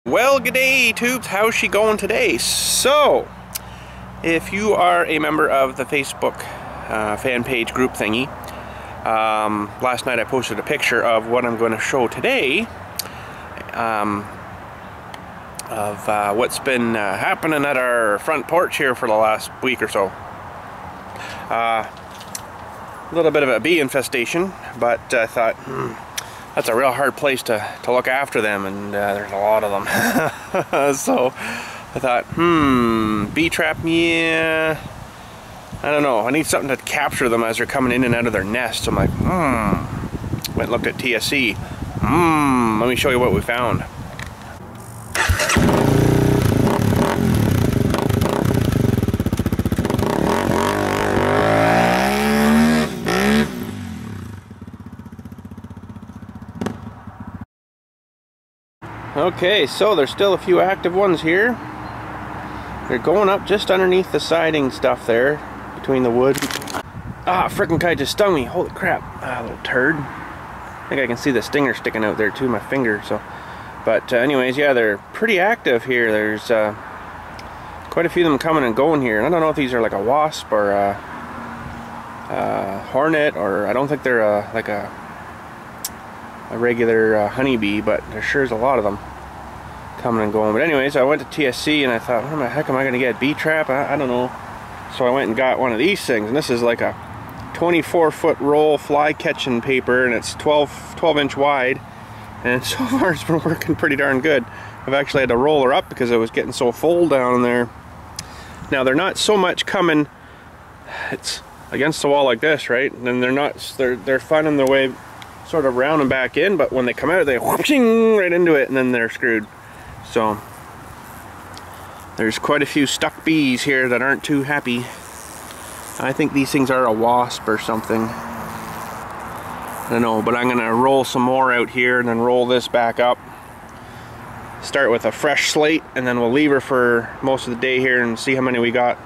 Well, g'day tubes, how's she going today? So, if you are a member of the Facebook fan page group thingy, last night I posted a picture of what I'm going to show today, of what's been happening at our front porch here for the last week or so. A little bit of a bee infestation, but I thought, that's a real hard place to look after them, and there's a lot of them. So I thought, bee trap, yeah, I don't know, I need something to capture them as they're coming in and out of their nests. So I'm like, went and looked at TSC. Let me show you what we found. Okay, so there's still a few active ones here. They're going up just underneath the siding stuff there, between the wood. Ah, frickin' kite just stung me. Holy crap. Ah, little turd. I think I can see the stinger sticking out there too, my finger. So, but anyways, yeah, they're pretty active here. There's quite a few of them coming and going here. And I don't know if these are like a wasp or a hornet, or I don't think they're like a regular honeybee, but there sure is a lot of them coming and going. But anyways, I went to TSC and I thought, where the heck am I going to get? Bee trap? I don't know. So I went and got one of these things, and this is like a 24-foot roll fly catching paper, and it's 12-inch wide, and so far it's been working pretty darn good. I've actually had to roll her up because it was getting so full down in there. Now they're not so much coming, it's against the wall like this, right? And they're finding their way sort of round and back in, but when they come out, they whooping right into it, and then they're screwed. So there's quite a few stuck bees here that aren't too happy. I think these things are a wasp or something. I don't know, but I'm gonna roll some more out here and then roll this back up. Start with a fresh slate, and then we'll leave her for most of the day here and see how many we got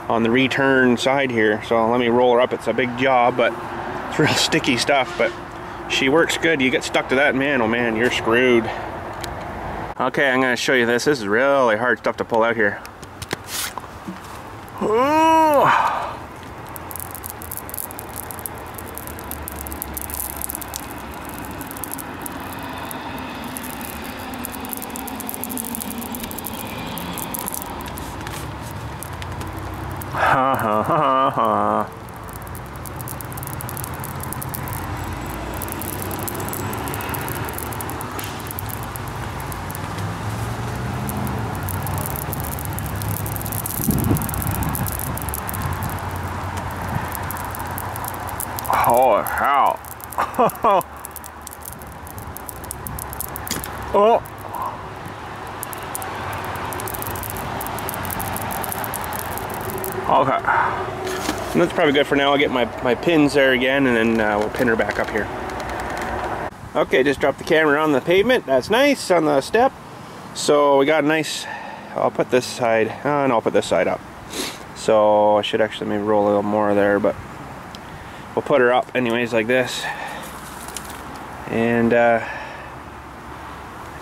on the return side here. So let me roll her up. It's a big job, but it's real sticky stuff, but she works good. You get stuck to that, man, oh man, you're screwed. Okay, I'm gonna show you this. This is really hard stuff to pull out here. Oh, ha ha ha ha. Holy cow. Oh. Okay. And that's probably good for now. I'll get my pins there again, and then we'll pin her back up here. Okay, just dropped the camera on the pavement. That's nice, on the step. So we got a nice, I'll put this side, no, I'll put this side up. So I should actually maybe roll a little more there, but we'll put her up anyways like this. And if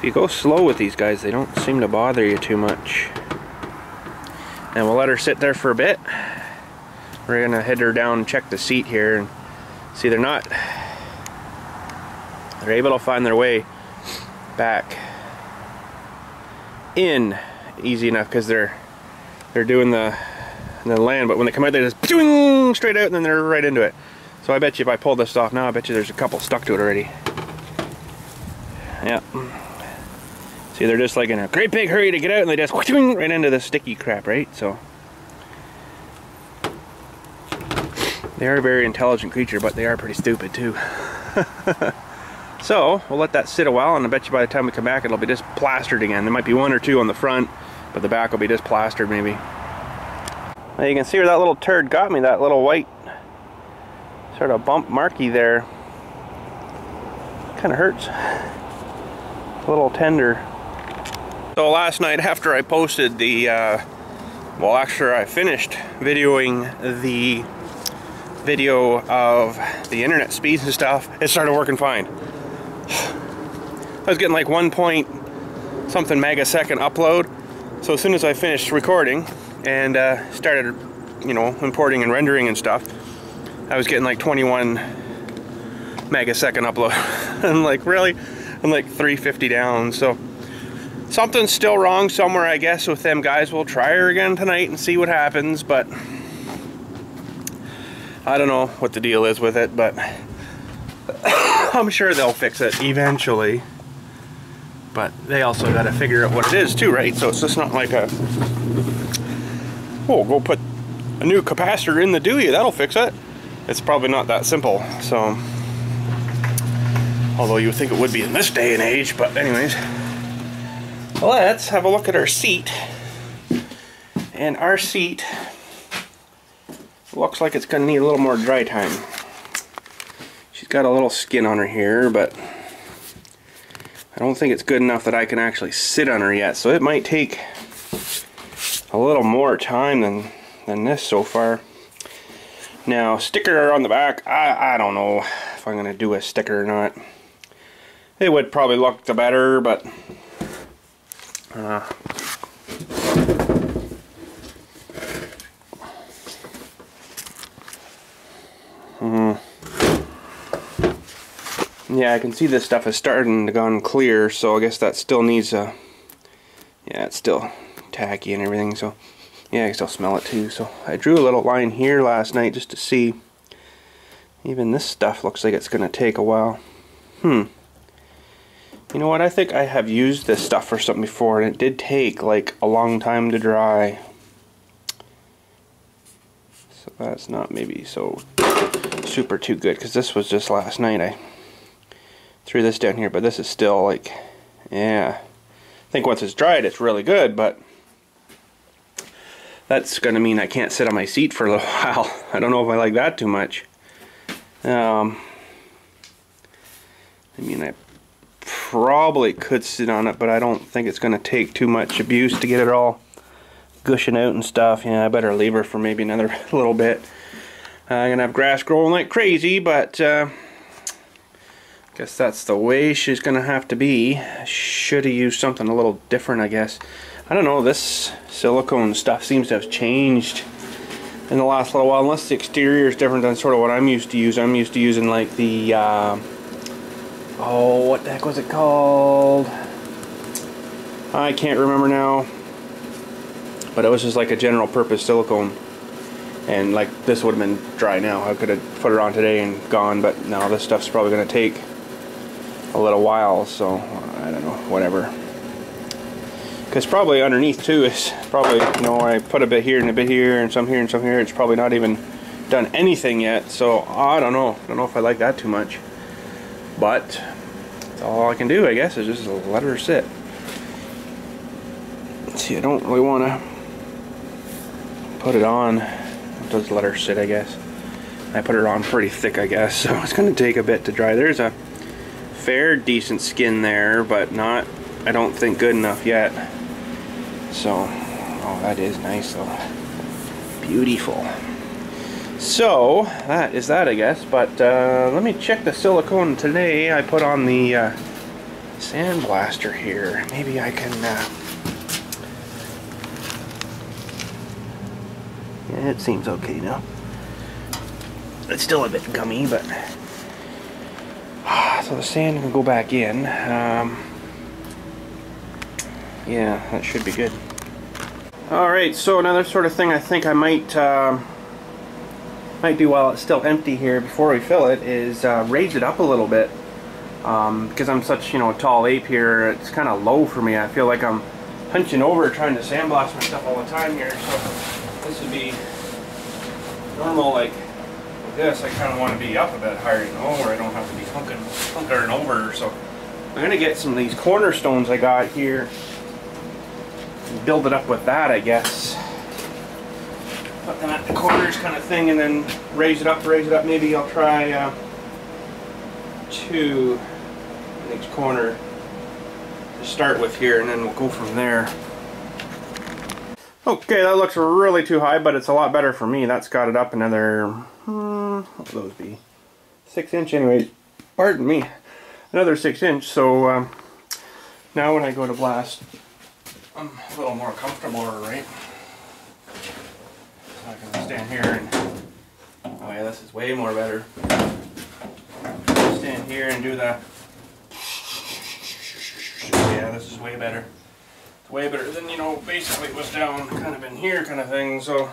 you go slow with these guys, they don't seem to bother you too much. And we'll let her sit there for a bit. We're gonna head her down and check the seat here, and see they're able to find their way back in easy enough, because they're doing the land, but when they come out, they just straight out, and then they're right into it. So I bet you if I pull this off now, I bet you there's a couple stuck to it already. Yeah. See, they're just like in a great big hurry to get out, and they just right into the sticky crap, right? So they are a very intelligent creature, but they are pretty stupid too. So we'll let that sit a while, and I bet you by the time we come back, it'll be just plastered again. There might be one or two on the front, but the back will be just plastered maybe. Now you can see where that little turd got me, that little white sort of bump marky there. Kind of hurts. A little tender. So last night after I posted the, well after I finished videoing the video of the internet speeds and stuff, it started working fine. I was getting like 1.6 something megasecond upload. So as soon as I finished recording and started, you know, importing and rendering and stuff, I was getting like 21 megasecond upload. I'm like, really? I'm like 350 down. So something's still wrong somewhere, I guess, with them guys. We'll try her again tonight and see what happens, but I don't know what the deal is with it, but I'm sure they'll fix it eventually. But they also got to figure out what it is too, right? So it's just not like a, oh, go put a new capacitor in the dewey, that'll fix it. It's probably not that simple. So, although you would think it would be in this day and age, but anyways. Let's have a look at our seat. And our seat looks like it's going to need a little more dry time. She's got a little skin on her here, but I don't think it's good enough that I can actually sit on her yet. So it might take a little more time than this so far. Now, sticker on the back, I don't know if I'm going to do a sticker or not. It would probably look the better, but yeah, I can see this stuff is starting to go clear, so I guess that still needs a, yeah, it's still tacky and everything, so yeah, I can still smell it too. So I drew a little line here last night just to see. Even this stuff looks like it's going to take a while. You know what, I think I have used this stuff for something before, and it did take like a long time to dry. So that's not maybe so super too good, because this was just last night. I threw this down here, but this is still like, yeah. I think once it's dried it's really good, but that's going to mean I can't sit on my seat for a little while. I don't know if I like that too much. I mean, I probably could sit on it, but I don't think it's going to take too much abuse to get it all gushing out and stuff. Yeah, I better leave her for maybe another little bit. I'm going to have grass growing like crazy, but I guess that's the way she's going to have to be. I should have used something a little different, I guess. I don't know, this silicone stuff seems to have changed in the last little while, unless the exterior is different than sort of what I'm used to use. I'm used to using like the, oh, what the heck was it called? I can't remember now. But it was just like a general purpose silicone. And like this would have been dry now. I could have put it on today and gone, but no, this stuff's probably going to take a little while, so I don't know, whatever. Because probably underneath too is probably, you know, I put a bit here and a bit here and some here and some here. It's probably not even done anything yet, so I don't know. I don't know if I like that too much. But that's all I can do, I guess, is just let her sit. See, I don't really want to put it on. Just let her sit, I guess. I put her on pretty thick, I guess, so it's going to take a bit to dry. There's a fair decent skin there, but not, I don't think, good enough yet. So, oh, that is nice though. Beautiful. So, that is that, I guess. But let me check the silicone today. I put on the sandblaster here. Maybe I can, yeah, it seems okay now. It's still a bit gummy, but so the sand can go back in. Yeah, that should be good. Alright, so another sort of thing I think I might do while it's still empty here before we fill it is raise it up a little bit. Because I'm such, you know, a tall ape here, it's kind of low for me. I feel like I'm hunching over trying to sandblast my stuff all the time here. So this would be normal, like this. I kind of want to be up a bit higher, you know, where I don't have to be hunkering over. So I'm going to get some of these cornerstones I got here. Build it up with that, I guess. Put them at the corners kind of thing, and then raise it up. Maybe I'll try 2 in each corner to start with here, and then we'll go from there. Okay, that looks really too high, but it's a lot better for me. That's got it up another, what would those be? 6 inch anyways. Pardon me. Another 6 inch, so Now when I go to blast, I'm a little more comfortable, right? So I can stand here and, oh yeah, this is way more better. Stand here and do the, yeah, this is way better. It's way better than, you know, basically it was down kind of in here kind of thing, so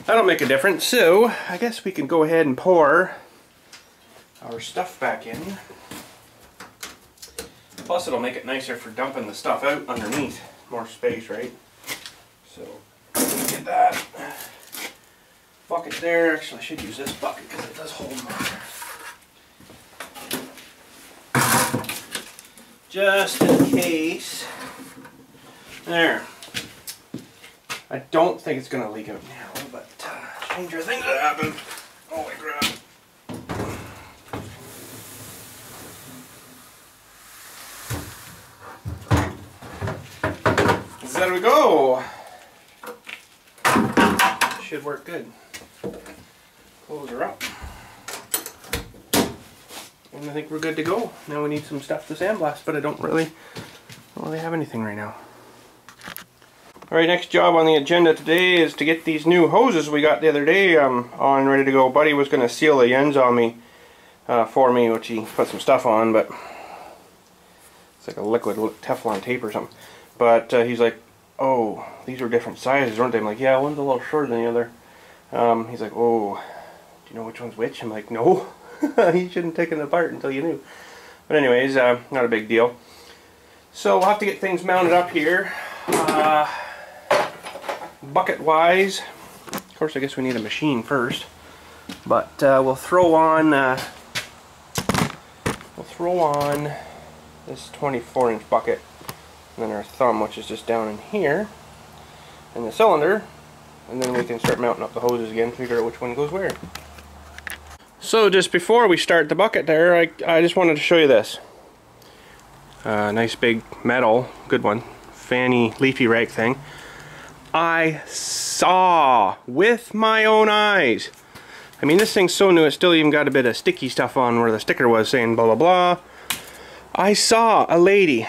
that'll make a difference. So I guess we can go ahead and pour our stuff back in. Plus it'll make it nicer for dumping the stuff out underneath. More space, right? So get that bucket there. Actually I should use this bucket because it does hold more. Just in case. There. I don't think it's going to leak out now, but stranger things have happened. Holy crap. There we go. Should work good. Close her up. And I think we're good to go. Now we need some stuff to sandblast, but I don't really have anything right now. Alright, next job on the agenda today is to get these new hoses we got the other day on ready to go. Buddy was going to seal the ends on me for me, which he put some stuff on, but it's like a liquid Teflon tape or something. But he's like, oh, these are different sizes, aren't they? I'm like, yeah, one's a little shorter than the other. He's like, oh, do you know which one's which? I'm like, no. You shouldn't take it apart until you knew. But anyways, not a big deal. So we'll have to get things mounted up here. Bucket wise, of course I guess we need a machine first. But we'll throw on this 24-inch bucket. And then our thumb, which is just down in here, and the cylinder, and then we can start mounting up the hoses again, figure out which one goes where. So just before we start the bucket there, I just wanted to show you this. Nice big metal, good one, fanny leafy rake thing. I saw with my own eyes. I mean, this thing's so new, it's still even got a bit of sticky stuff on where the sticker was saying blah blah blah. I saw a lady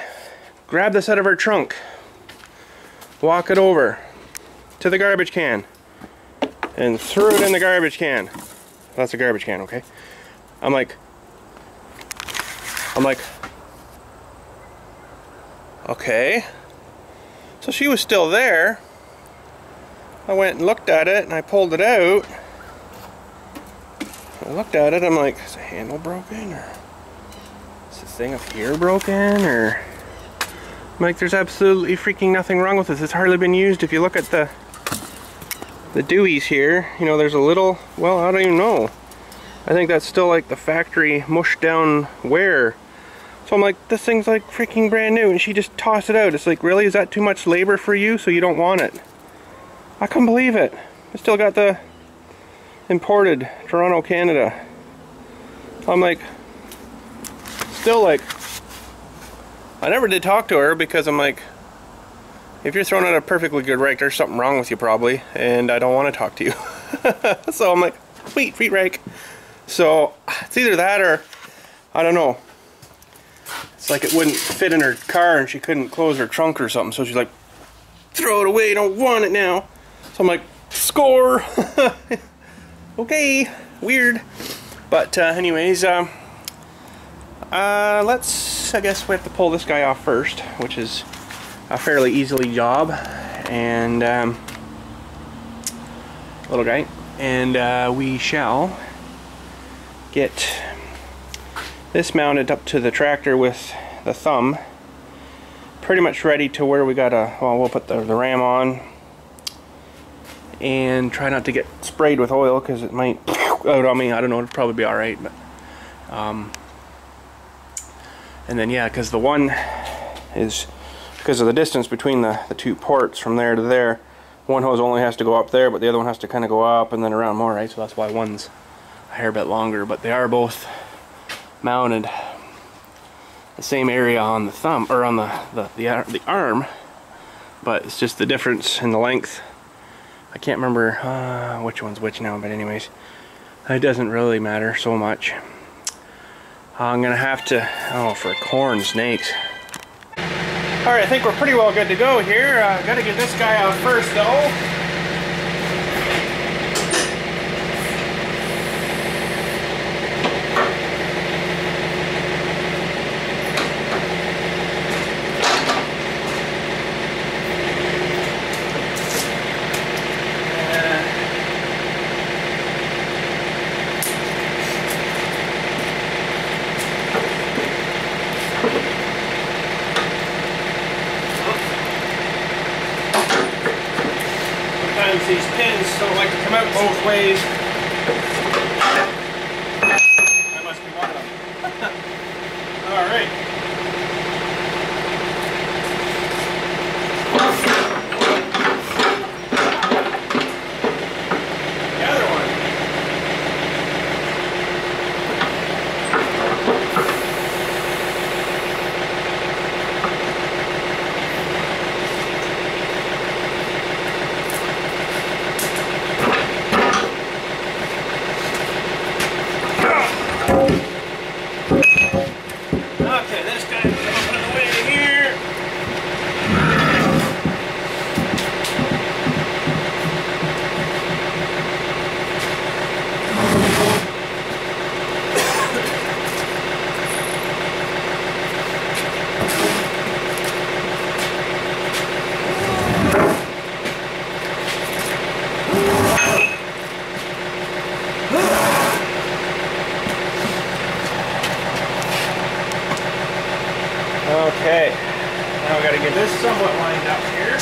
grab this out of her trunk, walk it over to the garbage can, and threw it in the garbage can. That's a garbage can, okay? I'm like, okay. So she was still there. I went and looked at it, and I pulled it out. I looked at it, I'm like, is the handle broken, or is this thing up here broken, or... Like, there's absolutely freaking nothing wrong with this. It's hardly been used. If you look at the dewies here, you know, there's a little, well, I don't even know. I think that's still like the factory mushed down wear. So I'm like, this thing's like freaking brand new, and she just tossed it out. It's like, really? Is that too much labor for you, so you don't want it? I couldn't believe it. I still got the imported Toronto, Canada. I'm like, still like, I never did talk to her because I'm like, if you're throwing out a perfectly good rake, there's something wrong with you probably, and I don't want to talk to you. So I'm like, sweet rake. So it's either that or, I don't know. It's like it wouldn't fit in her car and she couldn't close her trunk or something, so she's like, throw it away, don't want it now. So I'm like, score. Okay, weird. But anyways, I guess we have to pull this guy off first, which is a fairly easily job, and little guy, and we shall get this mounted up to the tractor with the thumb pretty much ready to where we gotta, well, we'll put the ram on and try not to get sprayed with oil because it might out on me. I don't know, it'll probably be alright, but and then yeah, because the one is, because of the distance between the two ports from there to there, one hose only has to go up there, but the other one has to kind of go up and then around more, right? So that's why one's a hair bit longer, but they are both mounted the same area on the thumb, or on the arm, but it's just the difference in the length. I can't remember which one's which now, but anyways, it doesn't really matter so much. I'm gonna have to, oh, for corn snakes. Alright, I think we're pretty well good to go here. Gotta get this guy out first though. These pins don't like to come out both ways. That must be one of them. All right. The other one. Okay, this guy's up and away here. Okay, now we got to get this somewhat lined up here.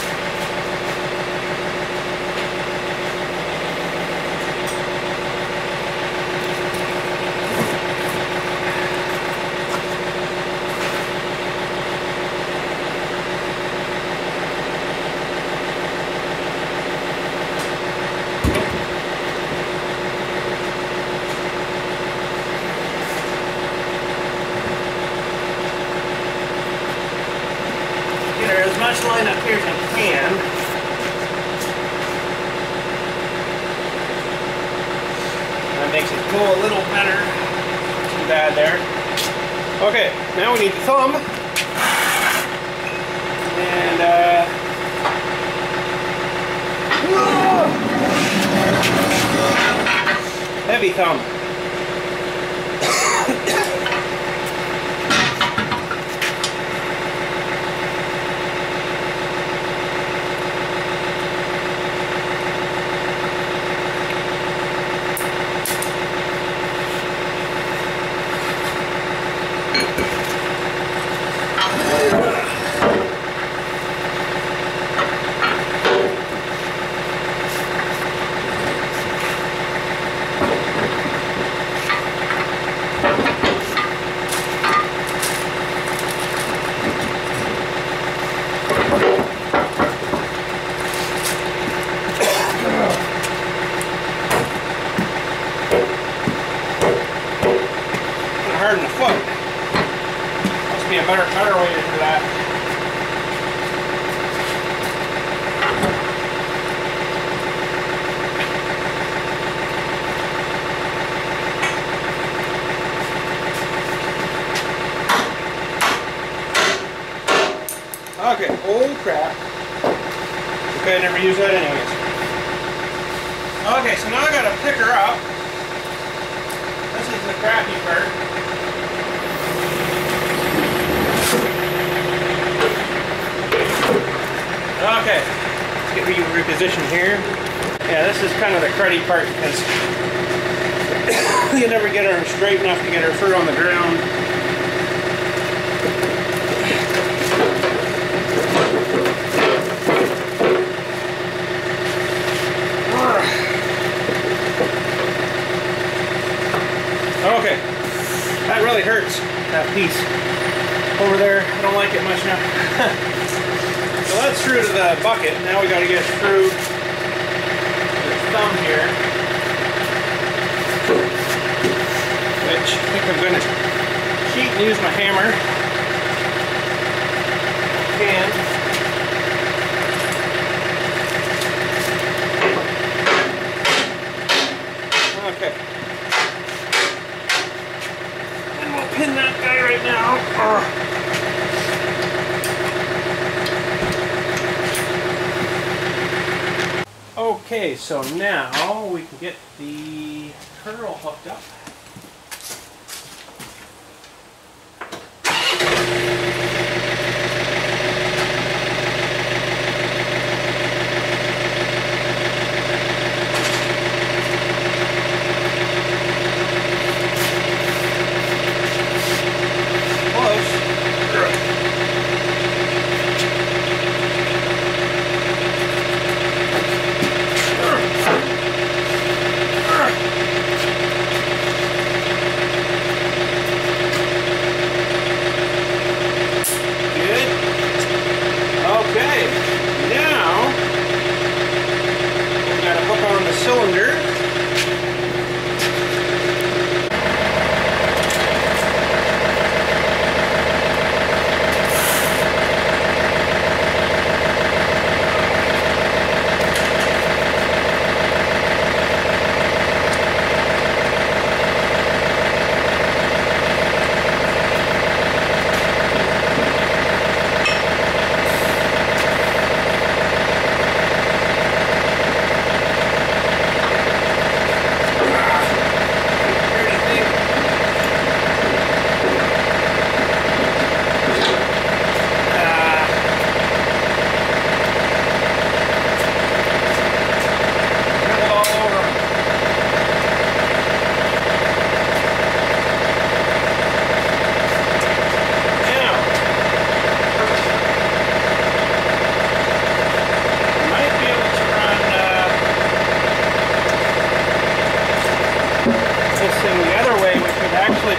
As much line up here as I can. That makes it go a little better. Not too bad there. Okay, now we need the thumb. And heavy thumb. Harden the foot. Must be a better way to do that. Okay, holy crap. Okay, I never use that anyways. Okay, so now I gotta pick her up. This is the crappy part. Okay, let's get repositioned here. Yeah, this is kind of the cruddy part because you never get her straight enough to get her fur on the ground. Okay, that really hurts, that piece over there. I don't like it much now. So that's through to the bucket. Now we got to get through the thumb here, which I think I'm going to cheat and use my hammer. Can. Okay. And we'll pin that guy right now. Okay, so now we can get the curl hooked up. Cylinder.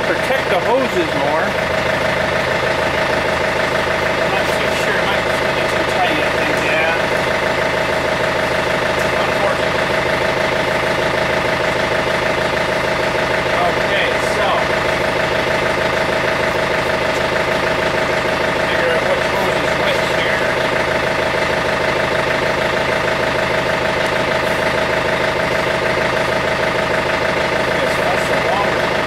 Protect the hoses more. I'm not too sure. It might just be too tight, I think, yeah. Unfortunately. Okay, so figure out which hose is which here. Okay, so that's the longer one.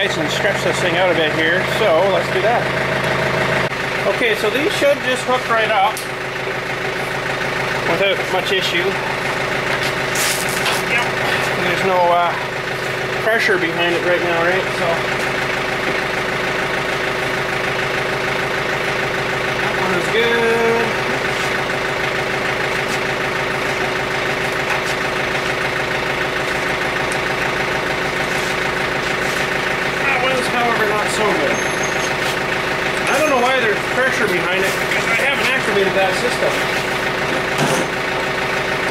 sides and stretch this thing out a bit here, so let's do that. Okay, so these should just hook right up without much issue. Yep. There's no pressure behind it right now, right? So that one is good. That one's, however, not so good. I don't know why there's pressure behind it because I haven't activated that system.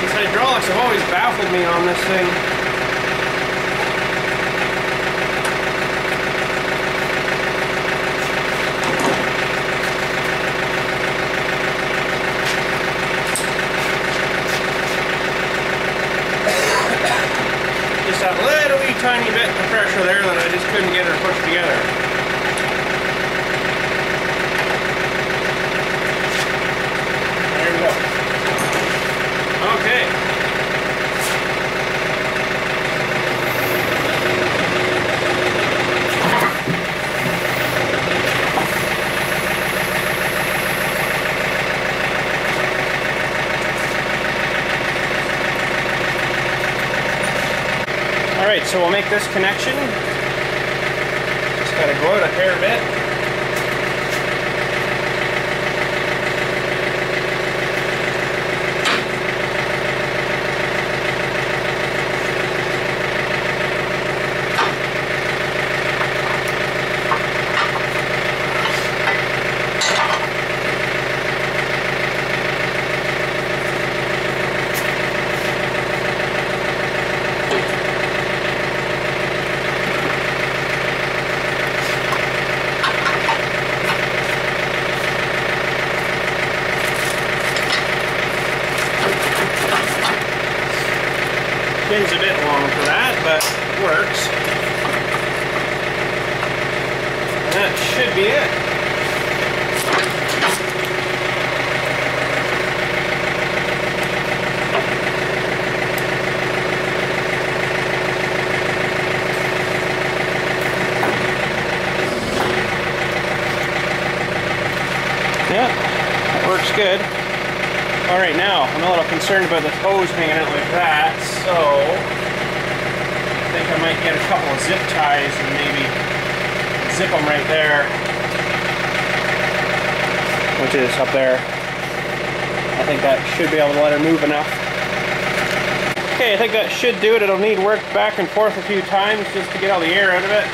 These hydraulics have always baffled me on this thing. Just that little wee tiny bit of pressure there that I just couldn't get her pushed together. There we go. Okay. Alright, so we'll make this connection. Just gotta go out a hair bit. Pin's a bit long for that, but it works. And that should be it. Yeah, that works good. Alright, now, I'm a little concerned about the hose hanging out like that, so I think I might get a couple of zip ties and maybe zip them right there, which is up there. I think that should be able to let her move enough. Okay, I think that should do it. It'll need work back and forth a few times just to get all the air out of it,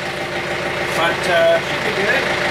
but should be good.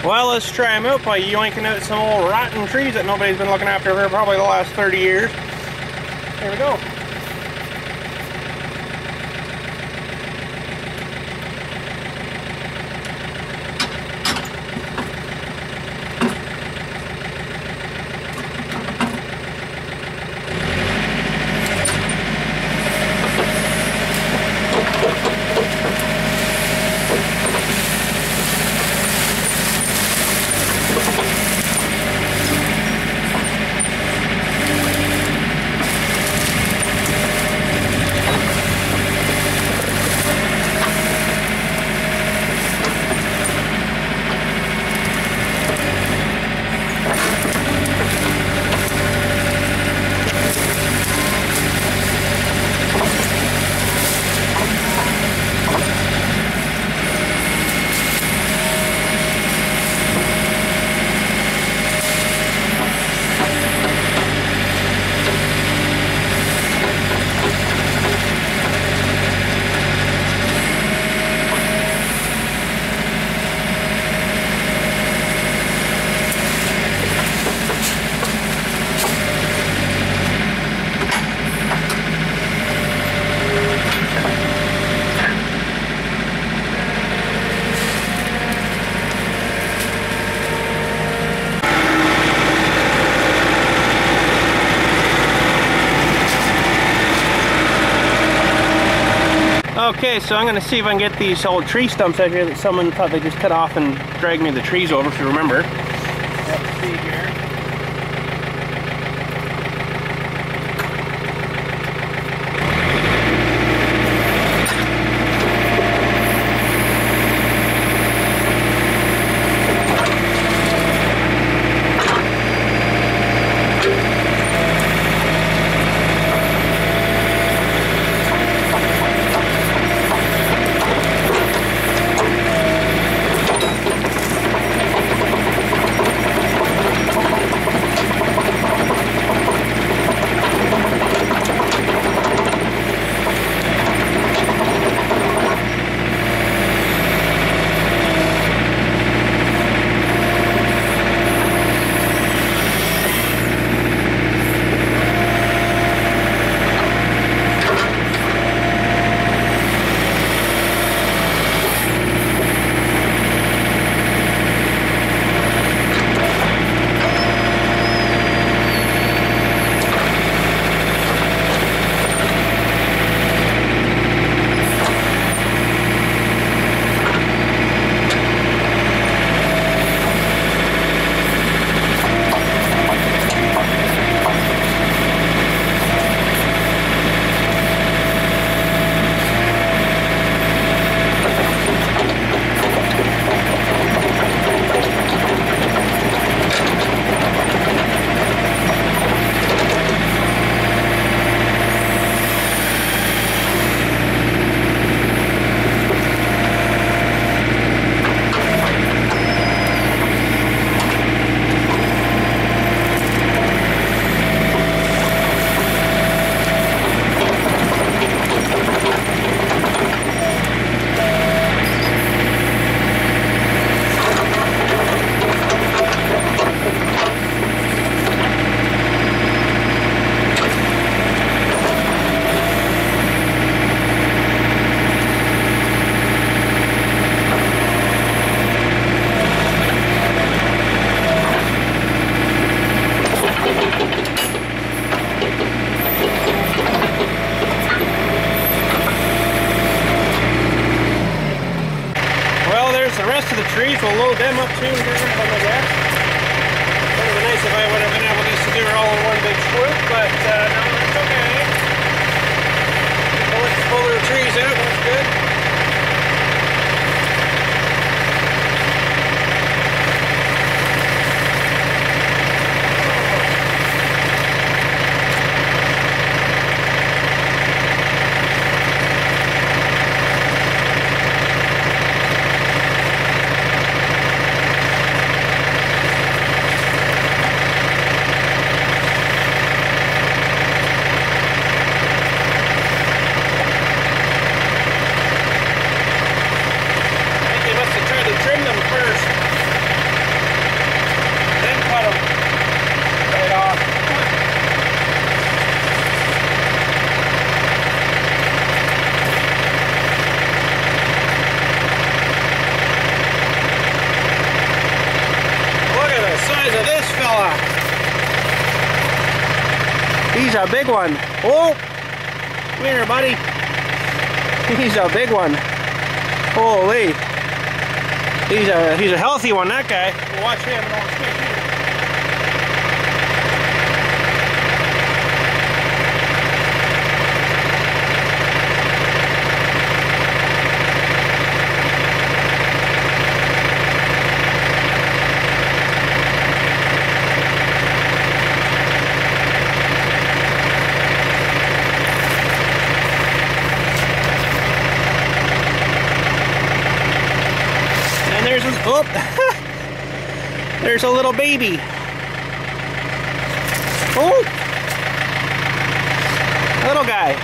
Well, let's try them out by yoinking out some old rotten trees that nobody's been looking after for probably the last 30 years. Here we go. Okay, so I'm going to see if I can get these old tree stumps out here that someone thought they just cut off and dragged me the trees over, if you remember. Let's see here. The rest of the trees, we'll load them up too. Would have been nice if I would have been able just to do it all in one big swoop, but no, it's okay. We'll let the pull the trees out, that's good. He's a big one. Oh, come here, buddy. He's a big one. Holy. He's a healthy one, that guy. Watch him. Oh, there's a little baby. Oh, little guy.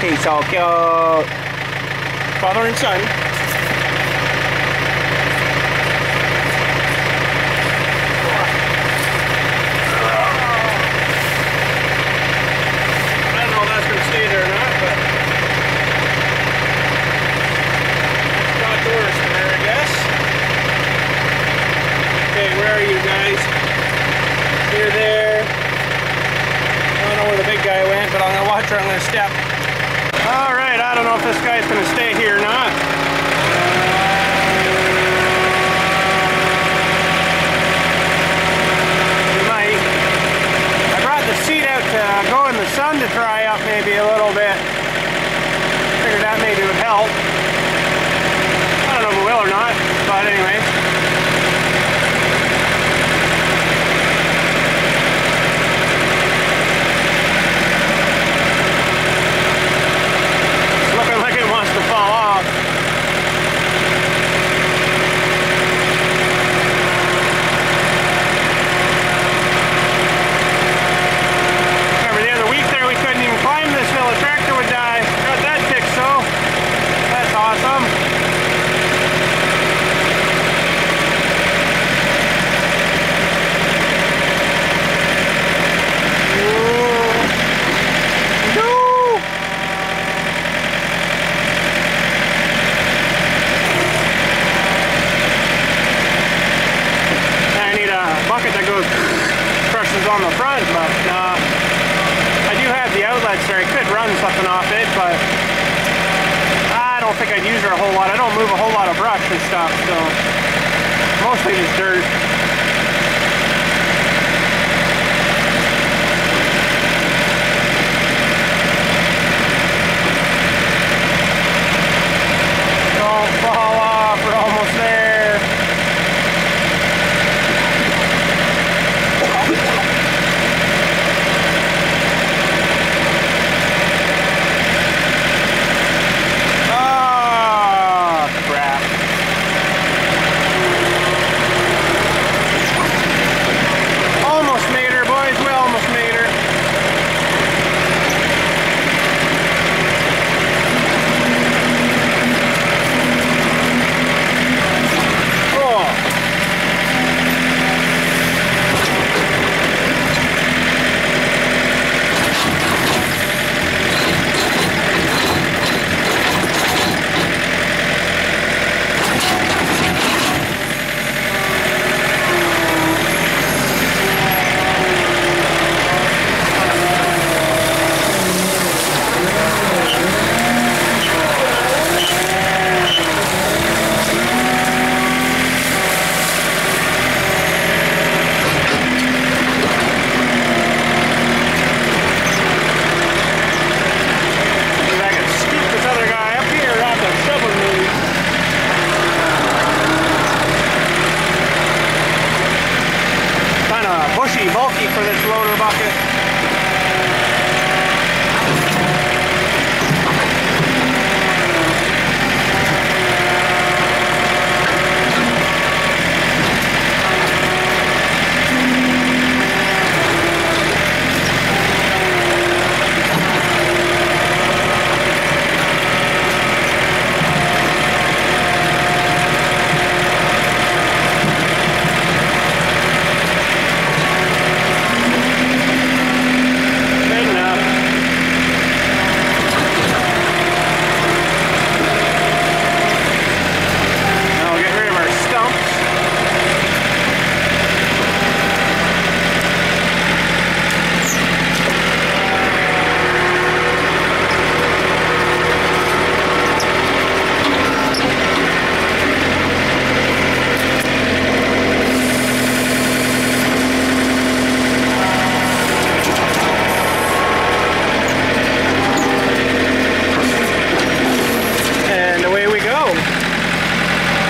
He's so cute. Father and son. I don't know if that's going to stay there or not, but it's outdoors there, I guess. Okay, where are you guys? You're there. I don't know where the big guy went, but I'm going to watch her. I'm going to step. Alright, I don't know if this guys gonna stay here or not. We might. I brought the seat out to go in the sun to dry up maybe a little bit. Figured that maybe would help. I don't know if it will or not, but anyway. On the front, but I do have the outlets there. I could run something off it, but I don't think I'd use her a whole lot. I don't move a whole lot of brush and stuff, so mostly just dirt. Don't fall off, we're almost there. Bulky for this loader bucket.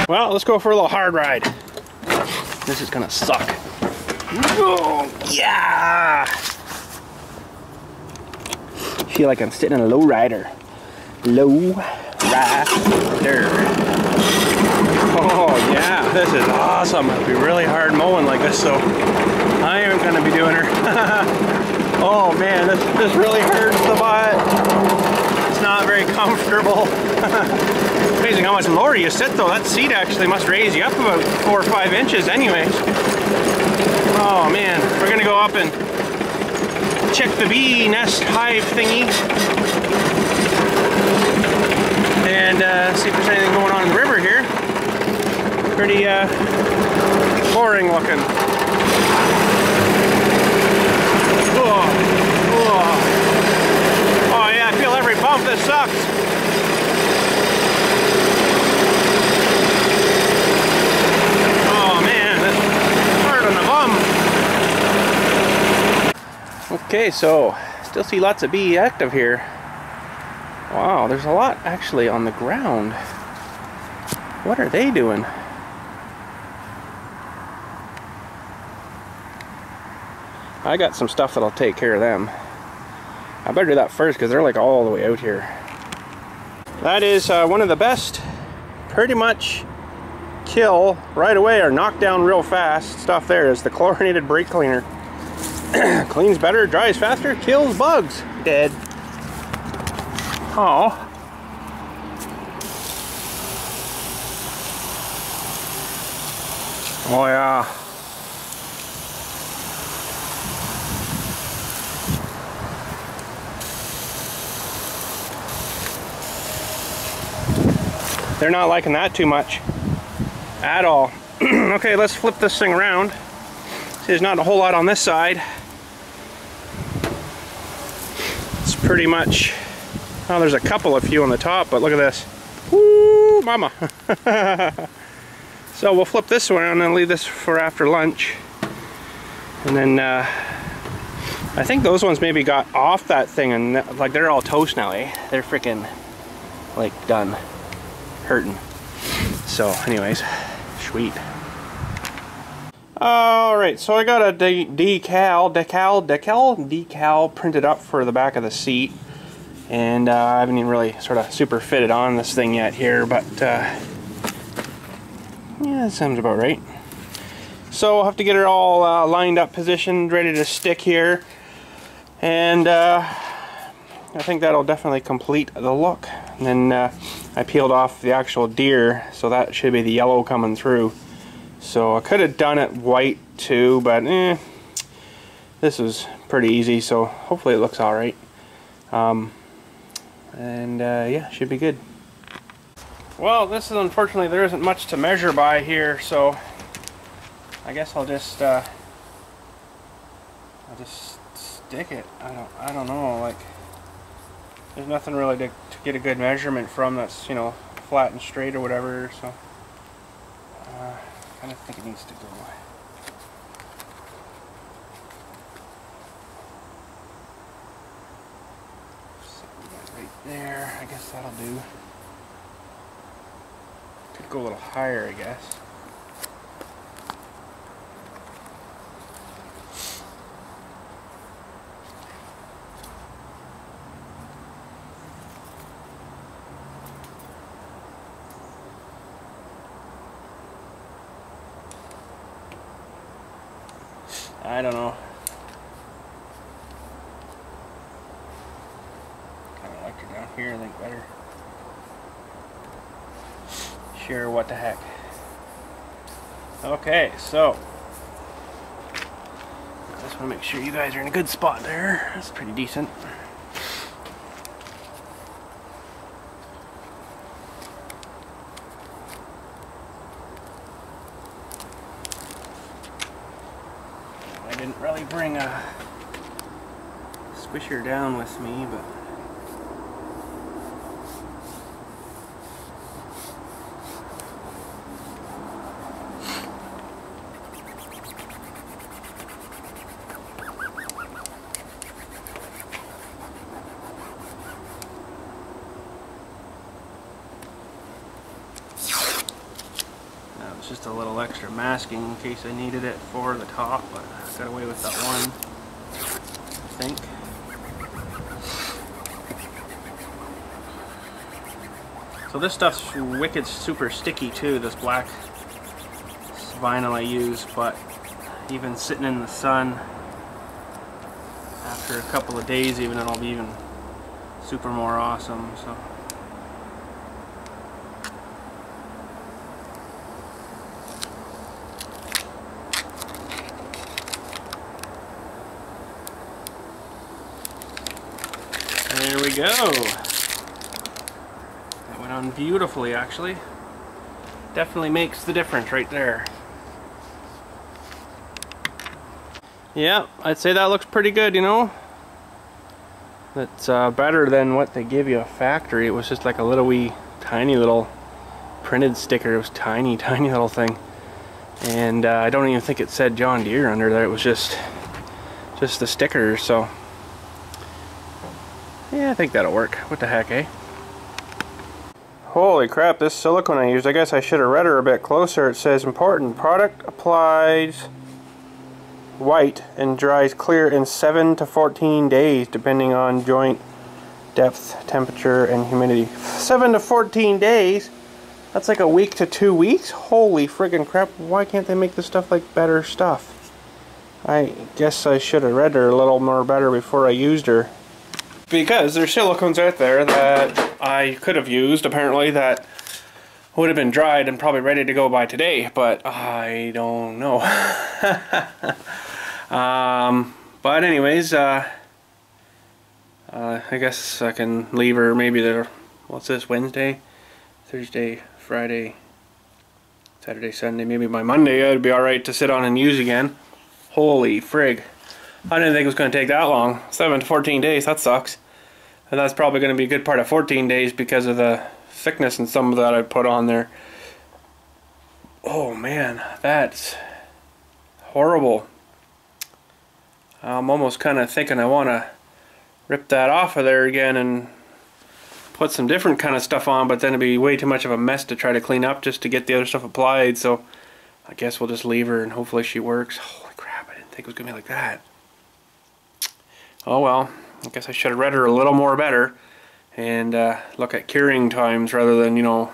Well, let's go for a little hard ride. This is gonna suck. Whoa, yeah! Feel like I'm sitting in a low rider. Low rider. Oh yeah, this is awesome. It'll be really hard mowing like this, so I am gonna be doing her. Oh man, this really hurts the butt. It's not very comfortable. Amazing how much lower you sit though. That seat actually must raise you up about 4 or 5 inches anyways. Oh man, we're gonna go up and check the bee nest hive thingy and see if there's anything going on in the river here. Pretty boring looking. Oh yeah, I feel every bump. This sucks. Okay, so still see lots of bee active here. Wow, there's a lot actually on the ground. What are they doing? I got some stuff that'll take care of them. I better do that first because they're like all the way out here. That is one of the best, pretty much kill right away or knock down real fast stuff there is the chlorinated brake cleaner. Cleans better, dries faster, kills bugs. Dead. Oh. Oh yeah. They're not liking that too much at all. Okay, let's flip this thing around. See, there's not a whole lot on this side. It's pretty much, oh, there's a couple of few on the top, but look at this. Woo, mama. So we'll flip this around and leave this for after lunch. And then I think those ones maybe got off that thing and like they're all toast now, eh? They're freaking like done. Hurting. So anyways, sweet. Alright, so I got a decal printed up for the back of the seat, and I haven't even really sort of super fitted on this thing yet here, but yeah, that sounds about right. So I'll have to get it all lined up, positioned, ready to stick here, and I think that'll definitely complete the look. And then I peeled off the actual deer, so that should be the yellow coming through. So I could have done it white too, but this was pretty easy, so hopefully it looks alright. Yeah, should be good. Well, this is unfortunately, there isn't much to measure by here, so I guess I'll just stick it. I don't know, like there's nothing really to get a good measurement from that's, you know, flat and straight or whatever, so I kind of think it needs to go. So right there, I guess that'll do. Could go a little higher, I guess. I don't know. Kind of like it down here, I think better. Sure, what the heck. Okay, so I just want to make sure you guys are in a good spot there. That's pretty decent. I didn't really bring a squisher down with me, but it's just a little extra masking in case I needed it for the top, but I got away with that one, I think. So this stuff's wicked super sticky too, this black vinyl I use, but even sitting in the sun after a couple of days even, it'll be even super more awesome. So there we go. That went on beautifully, actually. Definitely makes the difference right there. Yeah, I'd say that looks pretty good, you know. That's better than what they give you a factory. It was just like a little wee tiny little printed sticker. It was tiny little thing, and I don't even think it said John Deere under there. It was just just the stickers, so yeah, I think that'll work. What the heck, eh? Holy crap, this silicone I used, I guess I should have read her a bit closer. It says important product applies white and dries clear in 7 to 14 days depending on joint depth, temperature, and humidity. 7 to 14 days? That's like a week to 2 weeks? Holy friggin' crap, why can't they make this stuff like better stuff? I guess I should have read her a little more better before I used her. Because there's silicones out there that I could have used, apparently, that would have been dried and probably ready to go by today, but I don't know. But anyways, I guess I can leave her maybe the, what's this, Wednesday, Thursday, Friday, Saturday, Sunday, maybe by Monday it'd be alright to sit on and use again. Holy frig. I didn't think it was going to take that long. 7 to 14 days, that sucks. And that's probably going to be a good part of 14 days because of the thickness and some of that I put on there. Oh man, that's horrible. I'm almost kind of thinking I want to rip that off of there again and put some different kind of stuff on, but then it'd be way too much of a mess to try to clean up just to get the other stuff applied, so I guess we'll just leave her and hopefully she works. Holy crap, I didn't think it was going to be like that. Oh well, I guess I should have read her a little more better and look at curing times rather than, you know,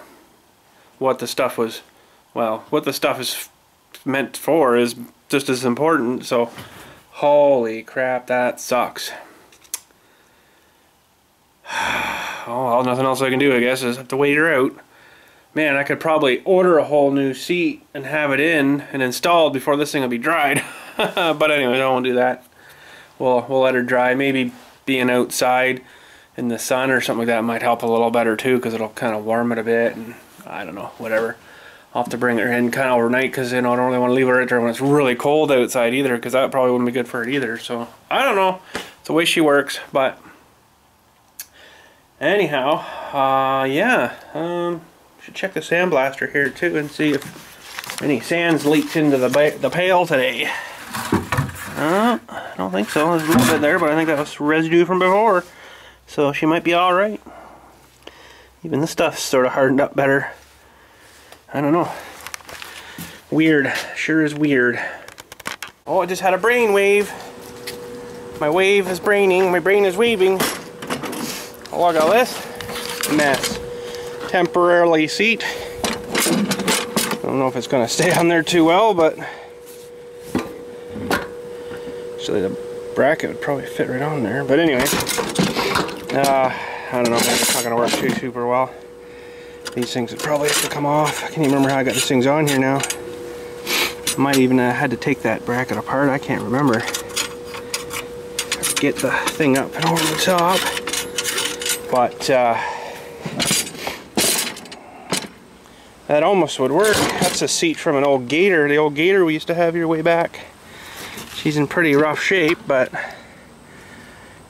what the stuff was, well, what the stuff is meant for is just as important, so holy crap, that sucks. Oh well, nothing else I can do, I guess, is have to wait her out. Man, I could probably order a whole new seat and have it in and installed before this thing will be dried. But anyway, I won't do that. We'll let her dry. Maybe being outside in the sun or something like that might help a little better too, because it'll kind of warm it a bit, and I don't know, whatever. I'll have to bring her in kind of overnight because, you know, I don't really want to leave her out there when it's really cold outside either, because that probably wouldn't be good for it either. So I don't know. It's the way she works, but anyhow, yeah. Should check the sandblaster here too and see if any sand's leaked into the pail today. I don't think so. There's a little bit there, but I think that was residue from before. So she might be alright. Even this stuff's sort of hardened up better. I don't know. Weird. Sure is weird. Oh, I just had a brain wave. My wave is braining. My brain is waving. Oh, look at this mess. Temporarily seat. I don't know if it's going to stay on there too well, but actually the bracket would probably fit right on there. But anyway, I don't know if it's not going to work too super well. These things would probably have to come off. I can't even remember how I got these things on here now. I might even have had to take that bracket apart. I can't remember. Get the thing up and over the top. But that almost would work. That's a seat from an old Gator. The old Gator we used to have here way back. She's in pretty rough shape, but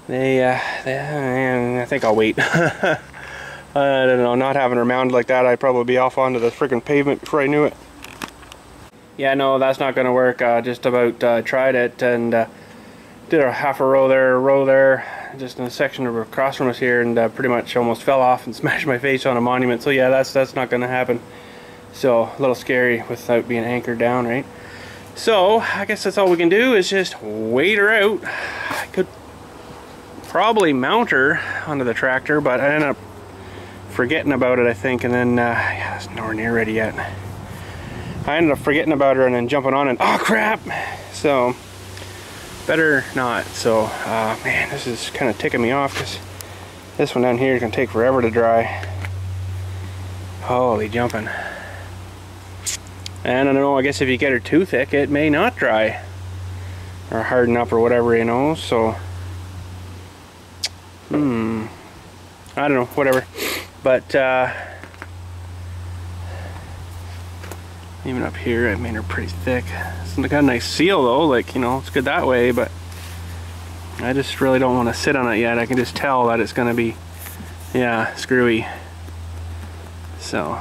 I think I'll wait. I don't know, not having her mounted like that, I'd probably be off onto the freaking pavement before I knew it. Yeah, no, that's not going to work. Just about tried it and did a half a row there, just in a section across from us here, and pretty much almost fell off and smashed my face on a monument. So yeah, that's not going to happen. So a little scary without being anchored down, right? So I guess that's all we can do is just wait her out. I could probably mount her onto the tractor, but I ended up forgetting about it, I think, and then yeah, it's nowhere near ready yet. I ended up forgetting about her and then jumping on and oh crap! So better not. So man, this is kind of ticking me off because this one down here is gonna take forever to dry. Holy jumping! And I don't know, I guess if you get her too thick, it may not dry or harden up or whatever, you know. So I don't know, whatever. But even up here I made her pretty thick. It's got a nice seal though, like, you know, it's good that way, but I just really don't want to sit on it yet. I can just tell that it's gonna be, yeah, screwy. So,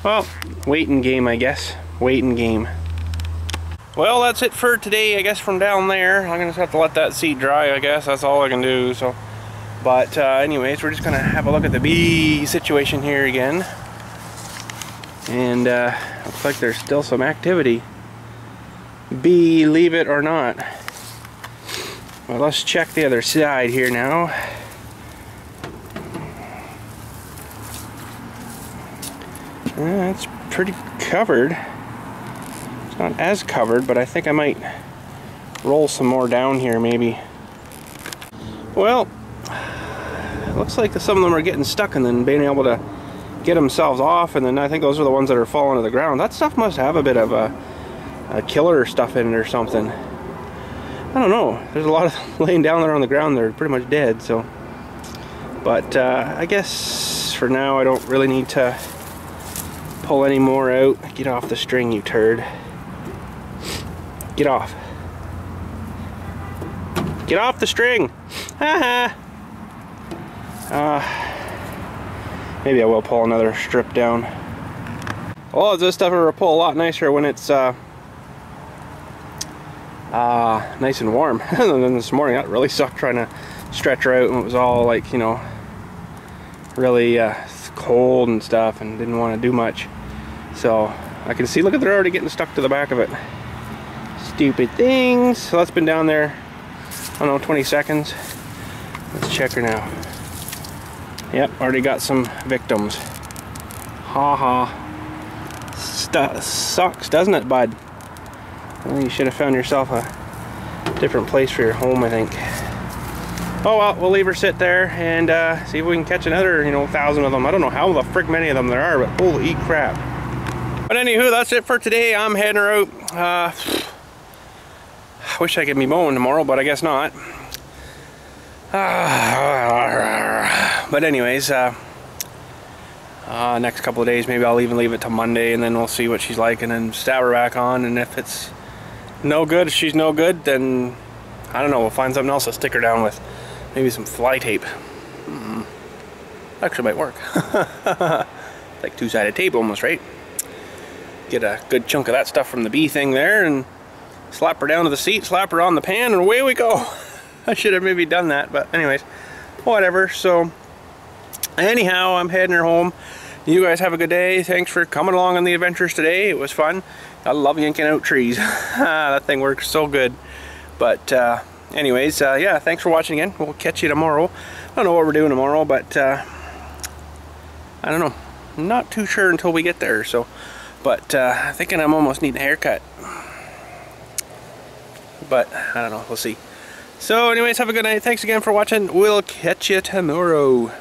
well, waiting game, I guess. Waiting game. Well, that's it for today, I guess, from down there. I'm gonna just have to let that seat dry, I guess. That's all I can do. So, but anyways, we're just gonna have a look at the bee situation here again. And looks like there's still some activity. Believe it or not. Well, let's check the other side here now. It's pretty covered. It's not as covered, but I think I might roll some more down here maybe. Well, looks like some of them are getting stuck and then being able to get themselves off, and then I think those are the ones that are falling to the ground. That stuff must have a bit of a killer stuff in it or something. I don't know. There's a lot of laying down there on the ground. They're pretty much dead. So, but I guess for now I don't really need to pull any more out. Get off the string, you turd. Get off. Get off the string. Haha. Maybe I will pull another strip down. Oh, this stuff will pull a lot nicer when it's nice and warm. And then this morning that really sucked trying to stretch her out, and it was all like, you know, really cold and stuff, and didn't want to do much. So I can see, look at, they're already getting stuck to the back of it. Stupid things. So that's been down there, I don't know, 20 seconds. Let's check her now. Yep, already got some victims. Ha ha. Sucks, doesn't it, bud? Well, you should have found yourself a different place for your home, I think. Oh well, we'll leave her sit there and see if we can catch another, you know, 1,000 of them. I don't know how the frick many of them there are, but holy crap. But anywho, that's it for today. I'm heading her out. I wish I could be mowing tomorrow, but I guess not. But anyways, next couple of days, maybe I'll even leave it till Monday, and then we'll see what she's like, and then stab her back on. And if it's no good, if she's no good, then I don't know, we'll find something else to stick her down with. Maybe some fly tape. Actually might work. Like two-sided tape almost, right? Get a good chunk of that stuff from the bee thing there and slap her down to the seat, slap her on the pan, and away we go. I should have maybe done that, but anyways, whatever. So anyhow, I'm heading her home. You guys have a good day. Thanks for coming along on the adventures today. It was fun. I love yanking out trees. That thing works so good. But anyways, yeah, thanks for watching again. We'll catch you tomorrow. I don't know what we're doing tomorrow, but I don't know. I'm not too sure until we get there. So, but thinking I'm almost needing a haircut. But I don't know. We'll see. So anyways, have a good night. Thanks again for watching. We'll catch you tomorrow.